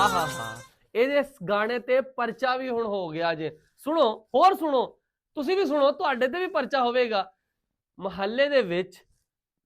ਆਹਾ ਹਾ ਇਹਦੇ ਗਾਣੇ ਤੇ ਪਰਚਾ ਵੀ ਹੁਣ ਹੋ ਗਿਆ ਜੇ। ਸੁਣੋ ਹੋਰ ਸੁਣੋ, ਤੁਸੀਂ ਵੀ ਸੁਣੋ, ਤੁਹਾਡੇ ਤੇ ਵੀ ਪਰਚਾ ਹੋਵੇਗਾ। ਮੁਹੱਲੇ ਦੇ ਵਿੱਚ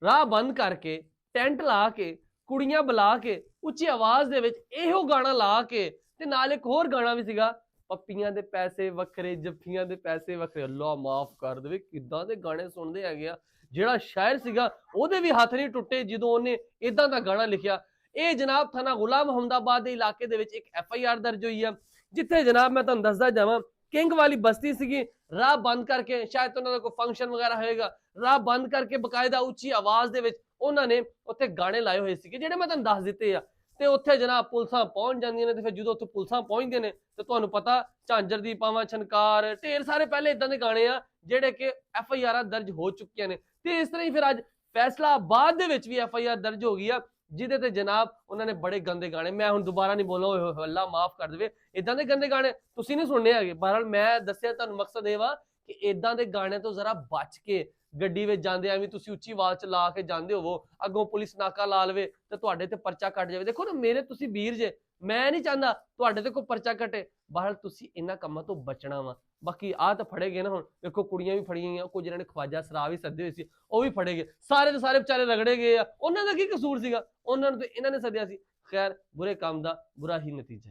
ਰਾਹ ਬੰਦ ਕਰਕੇ ਟੈਂਟ ਲਾ ਕੇ ਕੁੜੀਆਂ ਬੁਲਾ ਕੇ ਉੱਚੀ ਆਵਾਜ਼ ਦੇ ਵਿੱਚ ਇਹੋ ਗਾਣਾ ਲਾ ਕੇ ਤੇ ਨਾਲ ਇੱਕ ਹੋਰ ਗਾਣਾ ਵੀ ਸੀਗਾ, ਪੱਪੀਆਂ ਦੇ ਪੈਸੇ ਵੱਖਰੇ ਜੱਫੀਆਂ ਦੇ ਪੈਸੇ ਵੱਖਰੇ। ਅੱਲਾ ਮਾਫ ਕਰ ਦੇਵੇ, ਕਿੱਦਾਂ ਦੇ ਗਾਣੇ ਸੁਣਦੇ ਹੈਗੇ ਆ। ਜਿਹੜਾ ਸ਼ਾਇਰ ਸੀਗਾ ਉਹਦੇ ਵੀ ਹੱਥ ਨਹੀਂ ਟੁੱਟੇ ਜਦੋਂ ਉਹਨੇ ਇਦਾਂ ਦਾ ਗਾਣਾ ਲਿਖਿਆ। ਇਹ ਜਨਾਬ ਥਾਣਾ ਗੁਲਾਮ ਮੁਹੰਮਦਾਬਾਦ ਦੇ ਇਲਾਕੇ ਦੇ ਵਿੱਚ ਇੱਕ FIR ਦਰਜ ਹੋਈ ਆ, ਜਿੱਥੇ ਜਨਾਬ ਮੈਂ ਤੁਹਾਨੂੰ ਦੱਸਦਾ ਜਾਵਾਂ ਕਿੰਗ ਵਾਲੀ ਬਸਤੀ ਸੀਗੀ। ਰਾਹ ਬੰਦ ਕਰਕੇ, ਸ਼ਾਇਦ ਉਹਨਾਂ ਦਾ ਕੋਈ ਫੰਕਸ਼ਨ ਵਗੈਰਾ ਹੋਏਗਾ, ਰਾਹ ਬੰਦ ਕਰਕੇ ਬਕਾਇਦਾ ਉੱਚੀ ਆਵਾਜ਼ ਦੇ ਵਿੱਚ ਉਹਨਾਂ ਨੇ ਉੱਥੇ ਗਾਣੇ ਲਾਏ ਹੋਏ ਸੀਗੇ ਜਿਹੜੇ ਮੈਂ ਤੁਹਾਨੂੰ ਦੱਸ ਦਿੱਤੇ ਆ। ਤੇ ਉੱਥੇ ਜਨਾਬ ਪੁਲਿਸਾਂ ਪਹੁੰਚ ਜਾਂਦੀਆਂ ਨੇ, ਤੇ ਫਿਰ ਜਦੋਂ ਉੱਥੇ ਪੁਲਿਸਾਂ ਪਹੁੰਚਦੇ ਨੇ ਤੇ ਤੁਹਾਨੂੰ ਪਤਾ ਝਾਂਜਰ ਦੀ ਪਾਵਾਂ ਛਨਕਾਰ ਢੇਰ ਸਾਰੇ ਪਹਿਲੇ ਇਦਾਂ ਦੇ ਗਾਣੇ ਆ ਜਿਹੜੇ ਕਿ FIR ਦਰਜ ਹੋ ਚੁੱਕੀਆਂ ਨੇ। ਤੇ ਇਸ ਤਰ੍ਹਾਂ ਹੀ ਫਿਰ ਅੱਜ ਫੈਸਲਾਬਾਦ ਦੇ ਵਿੱਚ ਵੀ FIR ਦਰਜ ਹੋ ਗਈ ਆ, ਜਿਹਦੇ ਤੇ ਜਨਾਬ ਉਹਨਾਂ ਨੇ ਬੜੇ ਗੰਦੇ ਗਾਣੇ, ਮੈਂ ਹੁਣ ਦੁਬਾਰਾ ਨਹੀਂ ਬੋਲਾਂ, ਅੱਲਾ ਮਾਫ ਕਰ ਦੇਵੇ, ਇਦਾਂ ਦੇ ਗੰਦੇ ਗਾਣੇ ਤੁਸੀਂ ਨਹੀਂ ਸੁਣਨੇ ਹੈਗੇ। ਬਹਰਹਾਲ ਮੈਂ ਦੱਸਿਆ ਤੁਹਾਨੂੰ ਮਕਸਦ ਇਹ ਵਾ ਕਿ ਇਦਾਂ ਦੇ ਗਾਣੇ ਤੋਂ ਜ਼ਰਾ ਬਚ ਕੇ ਗੱਡੀ ਵਿੱਚ ਜਾਂਦੇ ਐਵੇਂ ਤੁਸੀਂ ਉੱਚੀ ਆਵਾਜ਼ ਚ ਲਾ ਕੇ ਜਾਂਦੇ ਹੋਵੋ, ਅੱਗੋਂ ਪੁਲਿਸ ਨਾਕਾ ਲਾ ਲਵੇ ਤੇ ਤੁਹਾਡੇ ਤੇ ਪਰਚਾ ਕੱਟ ਜਾਵੇ। ਦੇਖੋ ਨਾ, ਮੇਰੇ ਤੁਸੀਂ ਵੀਰ ਜੇ, ਮੈਂ ਨਹੀਂ ਚਾਹੁੰਦਾ ਤੁਹਾਡੇ ਤੇ ਕੋਈ ਪਰਚਾ ਕੱਟੇ। ਬਹਰਹਾਲ ਤੁਸੀਂ ਇਹਨਾਂ ਕੰਮਾਂ ਤੋਂ ਬਚਣਾ ਵਾ। ਬਾਕੀ ਆਹ ਤਾਂ ਫੜੇ ਗਏ ਨਾ, ਹੁਣ ਦੇਖੋ ਕੁੜੀਆਂ ਵੀ ਫੜੀਆਂ ਗਈਆਂ, ਕੁਝ ਜਿਹਨਾਂ ਨੇ ਖਵਾਜਾ ਸ਼ਰਾਬ ਵੀ ਸੱਦੇ ਹੋਏ ਸੀ ਉਹ ਵੀ ਫੜੇ ਗਏ, ਸਾਰੇ ਦੇ ਸਾਰੇ ਵਿਚਾਰੇ ਰਗੜੇ ਗਏ ਆ। ਉਹਨਾਂ ਦਾ ਕੀ ਕਸੂਰ ਸੀਗਾ, ਉਹਨਾਂ ਨੂੰ ਤੇ ਇਹਨਾਂ ਨੇ ਸੱਦਿਆ ਸੀ। ਖੈਰ, ਬੁਰੇ ਕੰਮ ਦਾ ਬੁਰਾ ਹੀ ਨਤੀਜਾ ਹੈ।